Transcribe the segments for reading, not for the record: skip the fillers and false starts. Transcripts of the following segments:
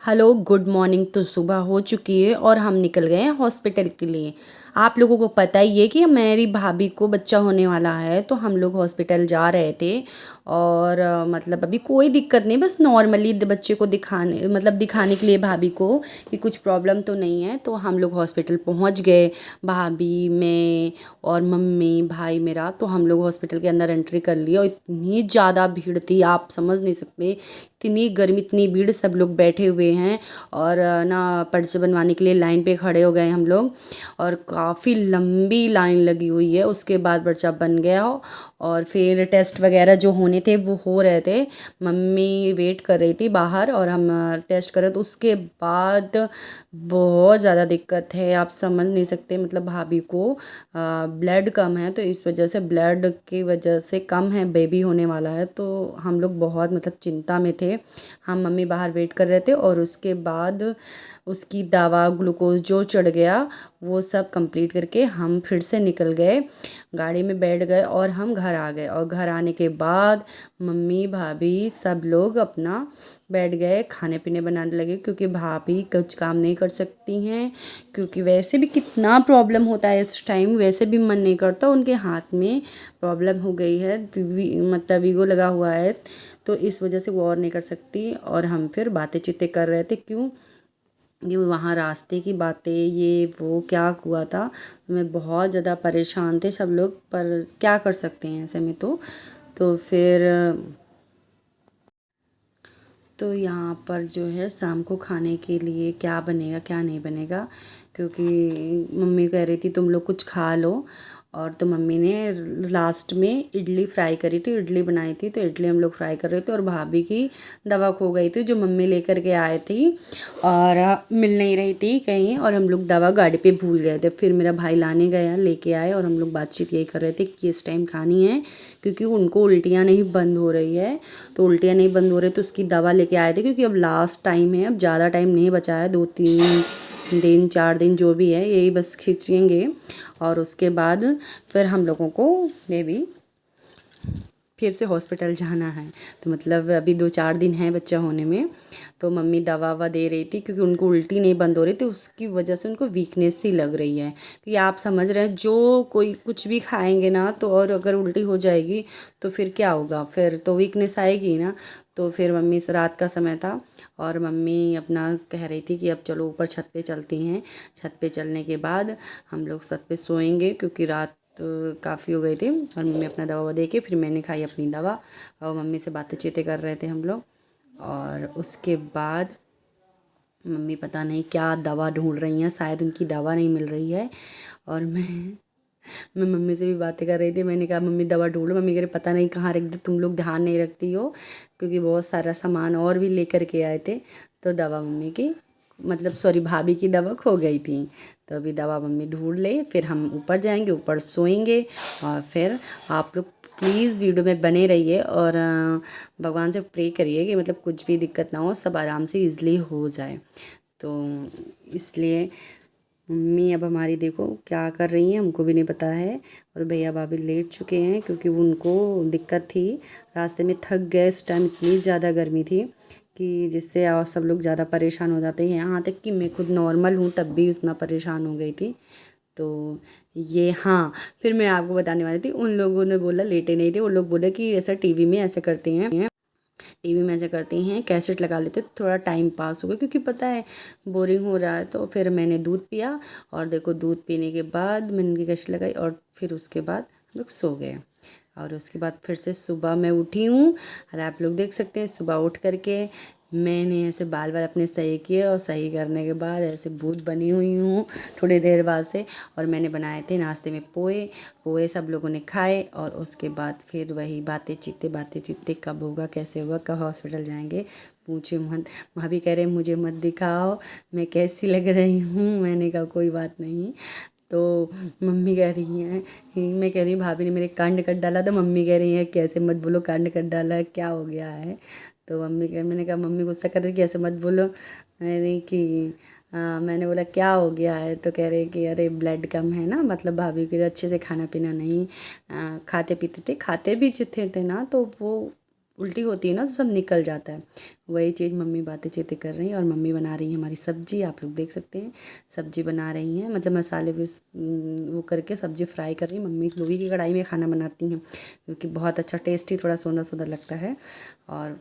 Hello good morning. तो सुबह हो चुकी है और हम निकल गए हैं हॉस्पिटल के लिए। आप लोगों को पता ही है कि मेरी भाभी को बच्चा होने वाला है, तो हम लोग हॉस्पिटल जा रहे थे। और मतलब अभी कोई दिक्कत नहीं, बस नॉर्मली बच्चे को दिखाने मतलब दिखाने के लिए भाभी को कि कुछ प्रॉब्लम तो नहीं है। तो हम लोग हॉस्पिटल पहुंच गए, भाभी, मैं और मम्मी, भाई मेरा। तो हम लोग हॉस्पिटल के अंदर एंट्री कर लिए और इतनी ज़्यादा भीड़ थी, आप समझ नहीं सकते। इतनी गर्मी, इतनी भीड़, सब लोग बैठे हुए हैं और ना पर्चे बनवाने के लिए लाइन पे खड़े हो गए हम लोग। और काफ़ी लंबी लाइन लगी हुई है। उसके बाद पर्चा बन गया और फिर टेस्ट वगैरह जो होने थे वो हो रहे थे। मम्मी वेट कर रही थी बाहर और हम टेस्ट कर रहे थे। उसके बाद बहुत ज़्यादा दिक्कत है, आप समझ नहीं सकते। मतलब भाभी को ब्लड कम है, तो इस वजह से ब्लड की वजह से कम है, बेबी होने वाला है। तो हम लोग बहुत मतलब चिंता में थे। हम मम्मी बाहर वेट कर रहे थे और उसके बाद उसकी दवा, ग्लूकोज जो चढ़ गया वो सब कंप्लीट करके हम फिर से निकल गए, गाड़ी में बैठ गए और हम घर आ गए। और घर आने के बाद मम्मी, भाभी सब लोग अपना बैठ गए, खाने पीने बनाने लगे, क्योंकि भाभी कुछ काम नहीं कर सकती हैं। क्योंकि वैसे भी कितना प्रॉब्लम होता है इस टाइम, वैसे भी मन नहीं करता। उनके हाथ में प्रॉब्लम हो गई है, मतलब वीगो लगा हुआ है, तो इस वजह से वो और नहीं कर सकती। और हम फिर बातें चीतें कर रहे थे, क्यों ये वहाँ रास्ते की बातें, ये वो क्या हुआ था। मैं बहुत ज़्यादा परेशान थे सब लोग, पर क्या कर सकते हैं ऐसे में। तो फिर तो यहाँ पर जो है शाम को खाने के लिए क्या बनेगा क्या नहीं बनेगा, क्योंकि मम्मी कह रही थी तुम लोग कुछ खा लो। और तो मम्मी ने लास्ट में इडली फ्राई करी थी, इडली बनाई थी, तो इडली हम लोग फ्राई कर रहे थे। और भाभी की दवा खो गई थी जो मम्मी लेकर के आए थी, और मिल नहीं रही थी कहीं, और हम लोग दवा गाड़ी पे भूल गए थे। फिर मेरा भाई लाने गया, लेके आए, और हम लोग बातचीत यही कर रहे थे कि इस टाइम खानी है, क्योंकि उनको उल्टियाँ नहीं बंद हो रही है। तो उल्टियाँ नहीं बंद हो रही, तो उसकी दवा लेके आए थे, क्योंकि अब लास्ट टाइम है, अब ज़्यादा टाइम नहीं बचा है, 2-3 दिन 4 दिन जो भी है यही बस खींचेंगे। और उसके बाद फिर हम लोगों को बेबी फिर से हॉस्पिटल जाना है। तो मतलब अभी 2-4 दिन है बच्चा होने में। तो मम्मी दवा ववा दे रही थी, क्योंकि उनको उल्टी नहीं बंद हो रही थी, उसकी वजह से उनको वीकनेस सी लग रही है। क्योंकि आप समझ रहे हैं, जो कोई कुछ भी खाएंगे ना, तो और अगर उल्टी हो जाएगी तो फिर क्या होगा, फिर तो वीकनेस आएगी ना। तो फिर मम्मी से रात का समय था और मम्मी अपना कह रही थी कि अब चलो ऊपर छत पे चलती हैं। छत पे चलने के बाद हम लोग छत पे सोएंगे, क्योंकि रात काफ़ी हो गई थी। और मम्मी अपना दवा ववा दे के फिर मैंने खाई अपनी दवा, और मम्मी से बातें चीतें कर रहे थे हम लोग। और उसके बाद मम्मी पता नहीं क्या दवा ढूंढ रही हैं, शायद उनकी दवा नहीं मिल रही है। और मैं मम्मी से भी बातें कर रही थी। मैंने कहा मम्मी दवा ढूंढो। मम्मी कह रही पता नहीं कहाँ रख दी, तुम लोग ध्यान नहीं रखती हो, क्योंकि बहुत सारा सामान और भी लेकर के आए थे। तो दवा मम्मी की, मतलब सॉरी, भाभी की दवा खो गई थी। तो अभी दवा मम्मी ढूंढ ले, फिर हम ऊपर जाएंगे, ऊपर सोएंगे। और फिर आप लोग प्लीज़ वीडियो में बने रहिए और भगवान से प्रे करिए कि मतलब कुछ भी दिक्कत ना हो, सब आराम से ईज़िली हो जाए। तो इसलिए मम्मी अब हमारी देखो क्या कर रही हैं, हमको भी नहीं पता है। और भैया भाभी लेट चुके हैं, क्योंकि उनको दिक्कत थी, रास्ते में थक गए। उस टाइम इतनी ज़्यादा गर्मी थी कि जिससे और सब लोग ज़्यादा परेशान हो जाते हैं, यहाँ तक कि मैं खुद नॉर्मल हूँ तब भी उतना परेशान हो गई थी। तो ये, हाँ, फिर मैं आपको बताने वाली थी, उन लोगों ने बोला लेटे नहीं थे, उन लोग बोले कि ऐसा टीवी में ऐसे करते हैं, टीवी में ऐसे करती हैं, कैसेट लगा लेते, थोड़ा टाइम पास होगा, क्योंकि पता है बोरिंग हो रहा है। तो फिर मैंने दूध पिया, और देखो दूध पीने के बाद मैंने उनकी कैसेट लगाई, और फिर उसके बाद हम लोग सो गए। और उसके बाद फिर से सुबह मैं उठी हूँ, और आप लोग देख सकते हैं सुबह उठ करके मैंने ऐसे बाल बाल अपने सही किए, और सही करने के बाद ऐसे भूत बनी हुई हूँ थोड़ी देर बाद से। और मैंने बनाए थे नाश्ते में पोहे, पोहे सब लोगों ने खाए। और उसके बाद फिर वही बातें चीते, कब होगा, कैसे होगा, कब हॉस्पिटल जाएंगे, पूछे मत। भाभी कह रहे मुझे मत दिखाओ मैं कैसी लग रही हूँ। मैंने कहा कोई बात नहीं। तो मम्मी कह रही हैं, मैं कह रही हूँ भाभी ने मेरे कांड कट डाला, तो मम्मी कह रही है कैसे मत बोलो, कांड कट डाला है, क्या हो गया है। तो मैंने कहा मम्मी गुस्सा कर रही कि ऐसे मत बोलो। मैंने कि मैंने बोला क्या हो गया है, तो कह रहे कि अरे ब्लड कम है ना, मतलब भाभी के अच्छे से खाना पीना नहीं खाते पीते थे, खाते भी थे ना, तो वो उल्टी होती है ना तो सब निकल जाता है। वही चीज़ मम्मी बातें चीतें कर रही हैं और मम्मी बना रही है हमारी सब्जी। आप लोग देख सकते हैं सब्जी बना रही हैं, मतलब मसाले भी वो करके सब्जी फ्राई कर रही हैं। मम्मी लोही की कढ़ाई में खाना बनाती हैं क्योंकि बहुत अच्छा टेस्टी थोड़ा सोंधा सोंधा लगता है। और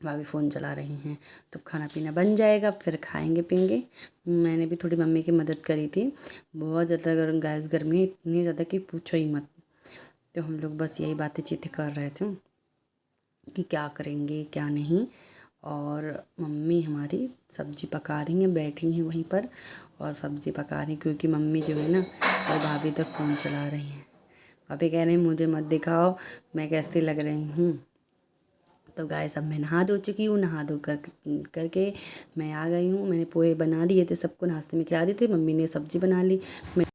भाभी फ़ोन चला रही हैं। तो खाना पीना बन जाएगा फिर खाएंगे पिएंगे। मैंने भी थोड़ी मम्मी की मदद करी थी। बहुत ज़्यादा गैस गर्मी है, इतनी ज़्यादा कि पूछो ही मत। तो हम लोग बस यही बातें चीतें कर रहे थे कि क्या करेंगे क्या नहीं। और मम्मी हमारी सब्जी पका रही हैं, बैठी हैं वहीं पर और सब्जी पका रही हैं क्योंकि मम्मी जो है ना और भाभी तक फ़ोन चला रही हैं। भाभी कह रहे हैं मुझे मत दिखाओ मैं कैसी लग रही हूँ। तो गाइस अब मैं नहा धो चुकी हूँ, नहा धो करके मैं आ गई हूँ। मैंने पोहे बना दिए थे, सबको नाश्ते में खिला दिए थे। मम्मी ने सब्जी बना ली।